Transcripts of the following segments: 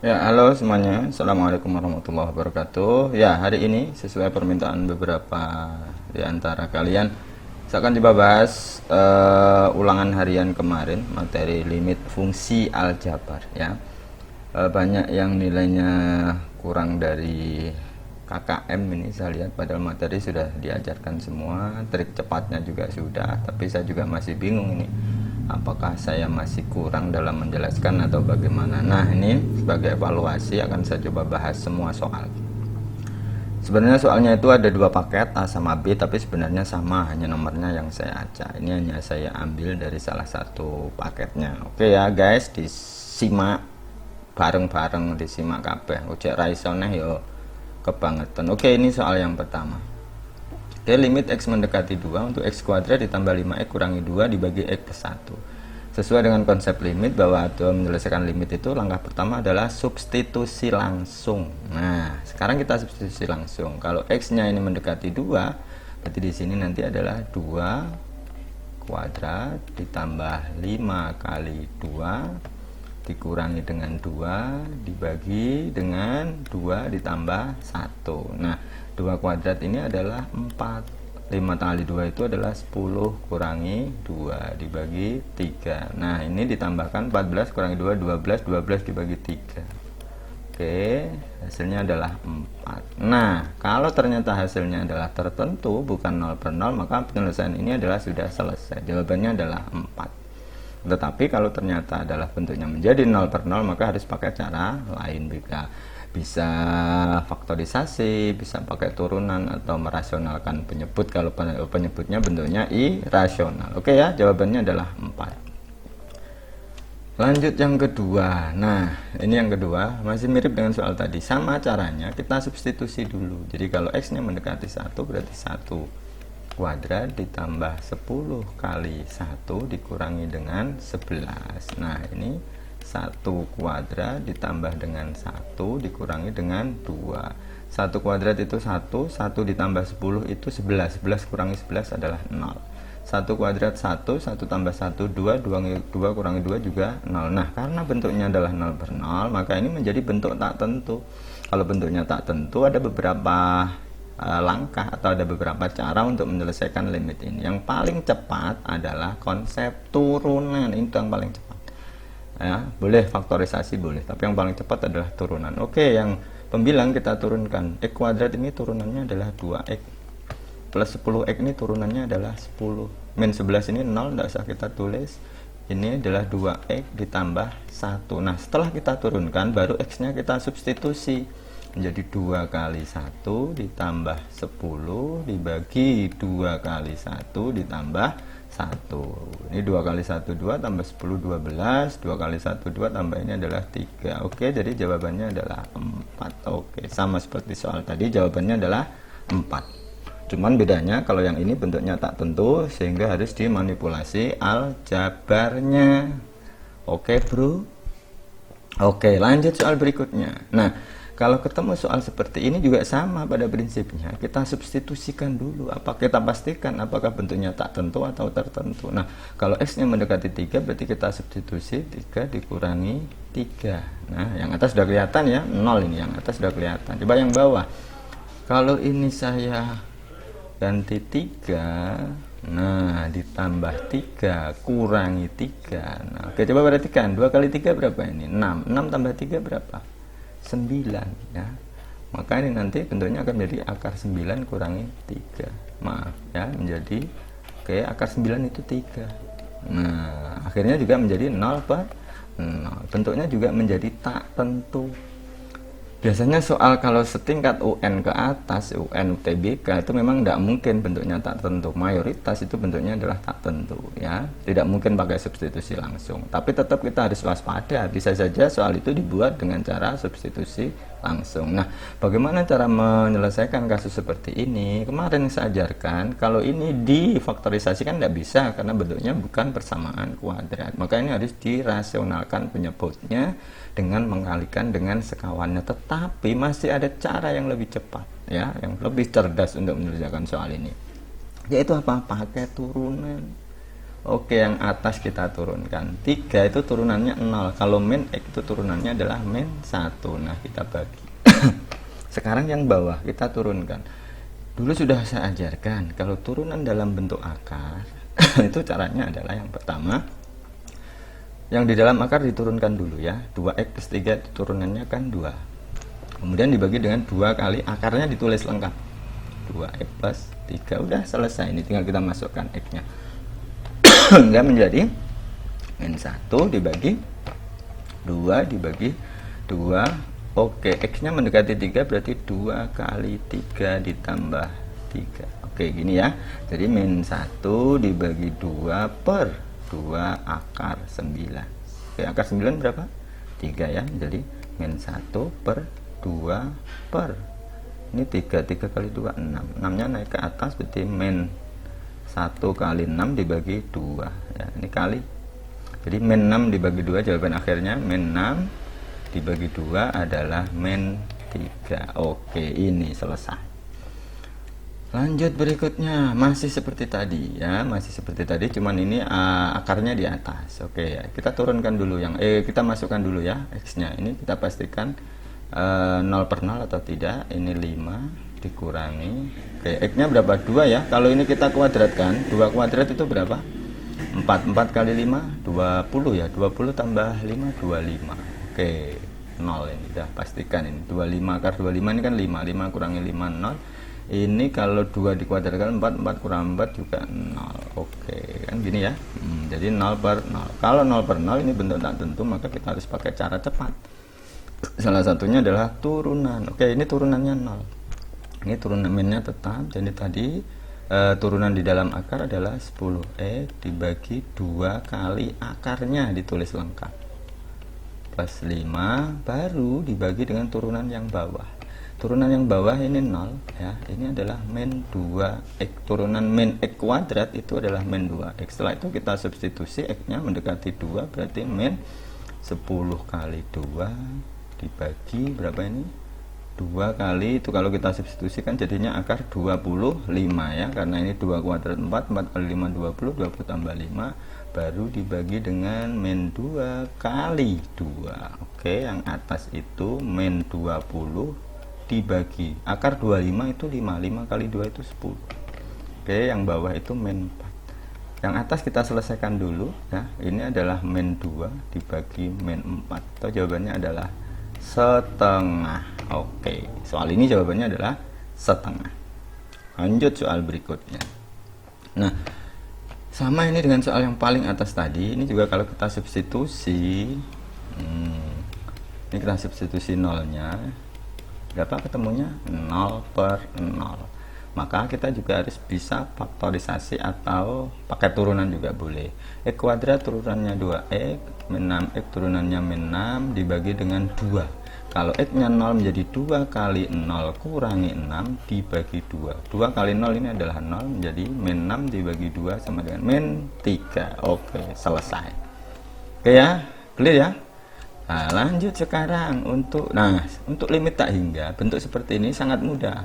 Ya, halo semuanya. Assalamualaikum warahmatullahi wabarakatuh. Ya, hari ini sesuai permintaan beberapa di antara kalian, saya akan coba bahas ulangan harian kemarin, materi limit fungsi aljabar ya. Banyak yang nilainya kurang dari KKM ini saya lihat, padahal materi sudah diajarkan semua, trik cepatnya juga sudah, tapi saya juga masih bingung ini apakah saya masih kurang dalam menjelaskan atau bagaimana. Nah, ini sebagai evaluasi akan saya coba bahas semua soal. Sebenarnya soalnya itu ada dua paket A sama B, tapi sebenarnya sama, hanya nomornya yang saya acak. Ini hanya saya ambil dari salah satu paketnya. Oke ya guys, disimak bareng-bareng, disimak kabeh. Ojek raisoneh yo kebangetan. Oke, ini soal yang pertama. Oke, limit X mendekati 2 untuk X kuadrat ditambah 5X kurangi 2 dibagi X plus 1. Sesuai dengan konsep limit, bahwa dalam menyelesaikan limit itu langkah pertama adalah substitusi langsung. Nah, sekarang kita substitusi langsung. Kalau X-nya ini mendekati 2, berarti di sini nanti adalah 2 kuadrat ditambah 5 kali 2 dikurangi dengan 2 dibagi dengan 2 ditambah 1. Nah, 2 kuadrat ini adalah 4. 5 kali 2 itu adalah 10 kurangi 2 dibagi 3. Nah, ini ditambahkan 14 kurangi 2, 12. 12 dibagi 3. Oke, hasilnya adalah 4. Nah, kalau ternyata hasilnya adalah tertentu, bukan 0 per 0, maka penyelesaian ini adalah sudah selesai. Jawabannya adalah 4. Tetapi kalau ternyata adalah bentuknya menjadi 0 per 0, maka harus pakai cara lain. Bisa faktorisasi, bisa pakai turunan, atau merasionalkan penyebut kalau penyebutnya bentuknya irasional. Oke ya, jawabannya adalah 4. Lanjut yang kedua. Nah, ini yang kedua masih mirip dengan soal tadi. Sama caranya, kita substitusi dulu. Jadi kalau X-nya mendekati 1, berarti 1 kuadrat ditambah 10 kali 1 dikurangi dengan 11. Nah, ini 1 kuadrat ditambah dengan 1 dikurangi dengan 2. 1 kuadrat itu 1, 1 ditambah 10 itu 11. 11 kurangi 11 adalah 0. 1 kuadrat 1, 1 tambah 1, 2, 2 kurangi 2 juga 0. Nah, karena bentuknya adalah 0 per 0, maka ini menjadi bentuk tak tentu. Kalau bentuknya tak tentu, ada beberapa langkah atau ada beberapa cara untuk menyelesaikan limit ini. Yang paling cepat adalah konsep turunan. Ini yang paling cepat ya. Boleh faktorisasi, boleh, tapi yang paling cepat adalah turunan. Oke, yang pembilang kita turunkan. X kuadrat ini turunannya adalah 2X plus 10X ini turunannya adalah 10. Min 11 ini 0, tidak usah kita tulis. Ini adalah 2X ditambah 1. Nah, setelah kita turunkan, baru X-nya kita substitusi. Menjadi 2 kali 1 ditambah 10 dibagi 2 kali 1 ditambah 1. Ini 2 kali 1, 2 tambah 10, 12. 2 kali 1, 2 tambah ini adalah 3. Oke, jadi jawabannya adalah 4. Oke, sama seperti soal tadi, jawabannya adalah 4. Cuman bedanya kalau yang ini bentuknya tak tentu, sehingga harus dimanipulasi aljabarnya. Oke bro. Oke, lanjut soal berikutnya. Nah, kalau ketemu soal seperti ini juga sama pada prinsipnya. Kita substitusikan dulu. Kita pastikan apakah bentuknya tak tentu atau tertentu. Nah, kalau X-nya mendekati 3, berarti kita substitusi 3 dikurangi 3. Nah, yang atas sudah kelihatan ya, 0 ini. Yang atas sudah kelihatan. Coba yang bawah. Kalau ini saya ganti 3, nah ditambah 3 kurangi 3. Nah, oke, coba perhatikan, 2 kali 3 berapa ini? 6. 6 tambah 3 berapa? 9 ya. Maka ini nanti bentuknya akan menjadi akar 9 kurangi 3. Maaf ya, menjadi oke, akar 9 itu 3. Nah, akhirnya juga menjadi 0 per 0. Bentuknya juga menjadi tak tentu. Biasanya soal kalau setingkat UN ke atas, UN UTBK, itu memang tidak mungkin bentuknya tak tentu. Mayoritas itu bentuknya adalah tak tentu ya. Tidak mungkin pakai substitusi langsung. Tapi tetap kita harus waspada. Bisa saja soal itu dibuat dengan cara substitusi langsung. Nah, bagaimana cara menyelesaikan kasus seperti ini? Kemarin saya ajarkan, kalau ini difaktorisasi kan tidak bisa karena bentuknya bukan persamaan kuadrat. Maka ini harus dirasionalkan penyebutnya dengan mengkalikan dengan sekawannya. Tetapi masih ada cara yang lebih cepat ya, yang lebih cerdas untuk menyelesaikan soal ini, yaitu apa? Pakai turunan. Oke, yang atas kita turunkan. 3 itu turunannya 0. Kalau min X itu turunannya adalah min 1. Nah, kita bagi. Sekarang yang bawah kita turunkan. Dulu sudah saya ajarkan, kalau turunan dalam bentuk akar, itu caranya adalah yang pertama, yang di dalam akar diturunkan dulu ya. 2X plus 3 itu turunannya kan 2. Kemudian dibagi dengan 2 kali, akarnya ditulis lengkap. 2X plus 3, udah selesai. Ini tinggal kita masukkan X-nya. Enggak menjadi min 1 dibagi 2 dibagi 2. Oke, X nya mendekati 3 berarti 2 kali 3 ditambah 3. Oke, gini ya. Jadi min 1 dibagi 2 per 2 akar 9. Oke, akar 9 berapa? 3 ya. Jadi min 1 per 2 per, ini 3 kali 2 6. 6 nya naik ke atas berarti min 1 kali 6 dibagi 2 ya, ini kali. Jadi min 6 dibagi 2, jawaban akhirnya min 6 dibagi 2 adalah min 3. Oke, ini selesai. Lanjut berikutnya, masih seperti tadi ya, masih seperti tadi, cuman ini akarnya di atas. Oke ya, kita turunkan dulu yang kita masukkan dulu ya X nya. Ini kita pastikan 0 per 0 atau tidak. Ini 5 dikurangi, oke, X nya berapa? 2 ya. Kalau ini kita kuadratkan, 2 kuadrat itu berapa? 4 kali 5 20 ya. 20 tambah 5 25. Oke, 0 ini udah pastikan. Ini 25 akar 25 ini kan 5 kurangi 5 0. Ini kalau 2 dikuadratkan 4 kurang 4 juga 0. Oke, kan gini ya. Jadi 0 per 0. Kalau 0 per 0 ini bentuk tak tentu, maka kita harus pakai cara cepat. Salah satunya adalah turunan. Oke, ini turunannya 0. Ini turunan minnya tetap. Jadi tadi turunan di dalam akar adalah 10x dibagi 2 kali akarnya ditulis lengkap plus 5, baru dibagi dengan turunan yang bawah. Turunan yang bawah ini 0 ya. Ini adalah min 2x. Turunan min x kuadrat itu adalah min 2x. Setelah itu kita substitusi, x nya mendekati 2 berarti min 10 kali 2 dibagi berapa ini? 2 kali itu, kalau kita substitusikan jadinya akar 25 ya, karena ini 2 kuadrat 4 kali 5 20 tambah 5 baru dibagi dengan min 2 kali 2. Oke, yang atas itu min 20 dibagi akar 25 itu 5 kali 2 itu 10. Oke, yang bawah itu min 4. Yang atas kita selesaikan dulu ya. Ini adalah min 2 dibagi min 4. Atau jawabannya adalah setengah. Oke, soal ini jawabannya adalah setengah. Lanjut soal berikutnya. Nah, sama ini dengan soal yang paling atas tadi. Ini juga kalau kita substitusi, ini kita substitusi nolnya, berapa ketemunya? 0 per 0. Maka kita juga harus bisa faktorisasi atau pakai turunan juga boleh. X kuadrat turunannya 2x, min 6x turunannya min 6 dibagi dengan 2. Kalau X nya 0 menjadi 2 kali 0 kurangi 6 dibagi 2. 2 kali 0 ini adalah 0, menjadi min 6 dibagi 2 sama dengan min 3. Oke, selesai. Oke ya, clear ya. Nah, lanjut sekarang untuk limit tak hingga, bentuk seperti ini sangat mudah.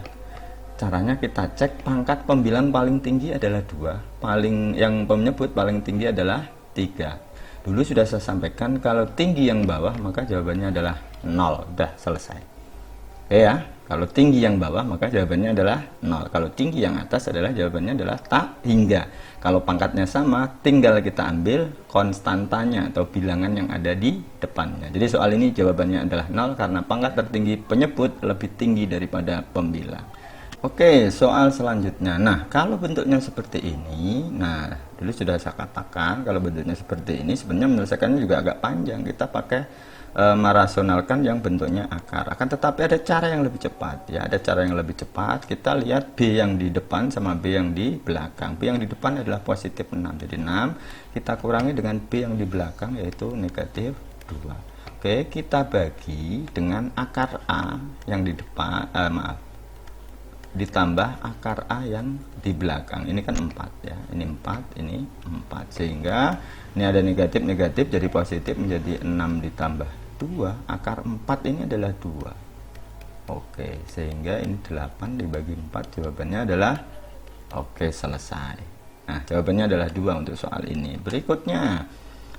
Caranya kita cek pangkat pembilang paling tinggi adalah 2, yang penyebut paling tinggi adalah 3. Dulu sudah saya sampaikan, kalau tinggi yang bawah maka jawabannya adalah 0. Udah selesai. Oke ya, kalau tinggi yang bawah maka jawabannya adalah 0. Kalau tinggi yang atas adalah jawabannya adalah tak hingga. Kalau pangkatnya sama, tinggal kita ambil konstantanya atau bilangan yang ada di depannya. Jadi soal ini jawabannya adalah 0 karena pangkat tertinggi penyebut lebih tinggi daripada pembilang. Oke, soal selanjutnya. Nah, kalau bentuknya seperti ini, nah, dulu sudah saya katakan kalau bentuknya seperti ini sebenarnya menyelesaikannya juga agak panjang. Kita pakai merasionalkan yang bentuknya akar. Akan tetapi ada cara yang lebih cepat ya, ada cara yang lebih cepat. Kita lihat B yang di depan sama B yang di belakang. B yang di depan adalah positif 6. Jadi 6 kita kurangi dengan B yang di belakang yaitu negatif 2. Oke, kita bagi dengan akar A yang di depan, ditambah akar A yang di belakang. Ini kan 4 ya, ini 4, ini 4, sehingga ini ada negatif jadi positif, menjadi 6 ditambah 2, akar 4 ini adalah 2. Oke, sehingga ini 8 dibagi 4, jawabannya adalah oke, selesai. Nah, jawabannya adalah 2 untuk soal ini. Berikutnya,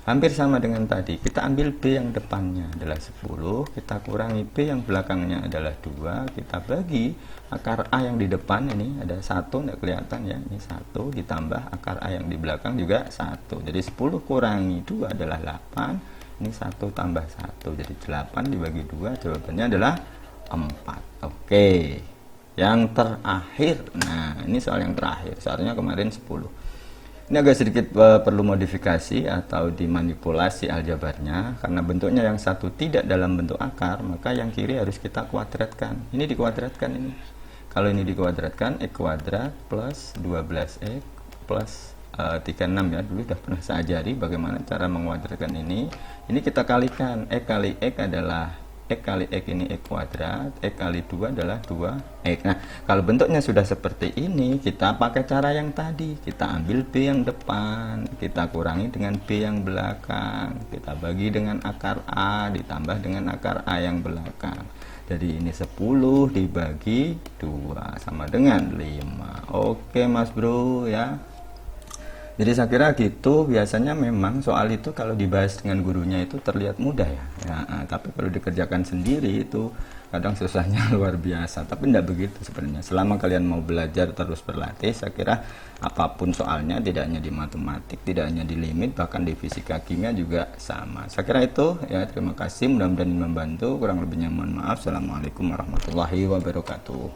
hampir sama dengan tadi. Kita ambil B yang depannya adalah 10, kita kurangi B yang belakangnya adalah 2, kita bagi akar A yang di depan ini ada 1, tidak kelihatan ya, ini 1, ditambah akar A yang di belakang juga 1. Jadi 10 kurangi 2 adalah 8, ini 1 tambah 1, jadi 8 dibagi 2, jawabannya adalah 4. Oke, yang terakhir. Nah, ini soal yang terakhir, soalnya kemarin 10. Ini agak sedikit perlu modifikasi atau dimanipulasi aljabarnya, karena bentuknya yang satu tidak dalam bentuk akar, maka yang kiri harus kita kuadratkan. Ini dikuadratkan ini. Kalau ini dikuadratkan, x kuadrat plus 12x plus 36 ya, dulu sudah pernah saya ajari bagaimana cara menguadratkan ini. Ini kita kalikan, x kali x adalah x kali x ini x kuadrat, x kali 2 adalah 2x. Nah, kalau bentuknya sudah seperti ini, kita pakai cara yang tadi. Kita ambil B yang depan, kita kurangi dengan B yang belakang, kita bagi dengan akar A, ditambah dengan akar A yang belakang. Jadi ini 10 dibagi 2 sama dengan 5. Oke Mas Bro ya. Jadi saya kira gitu, biasanya memang soal itu kalau dibahas dengan gurunya itu terlihat mudah ya. Tapi kalau dikerjakan sendiri itu kadang susahnya luar biasa. Tapi tidak begitu sebenarnya. Selama kalian mau belajar terus berlatih, saya kira apapun soalnya, tidak hanya di matematik, tidak hanya di limit, bahkan di fisika kimia juga sama. Saya kira itu ya. Terima kasih, mudah-mudahan membantu. Kurang lebihnya mohon maaf. Assalamualaikum warahmatullahi wabarakatuh.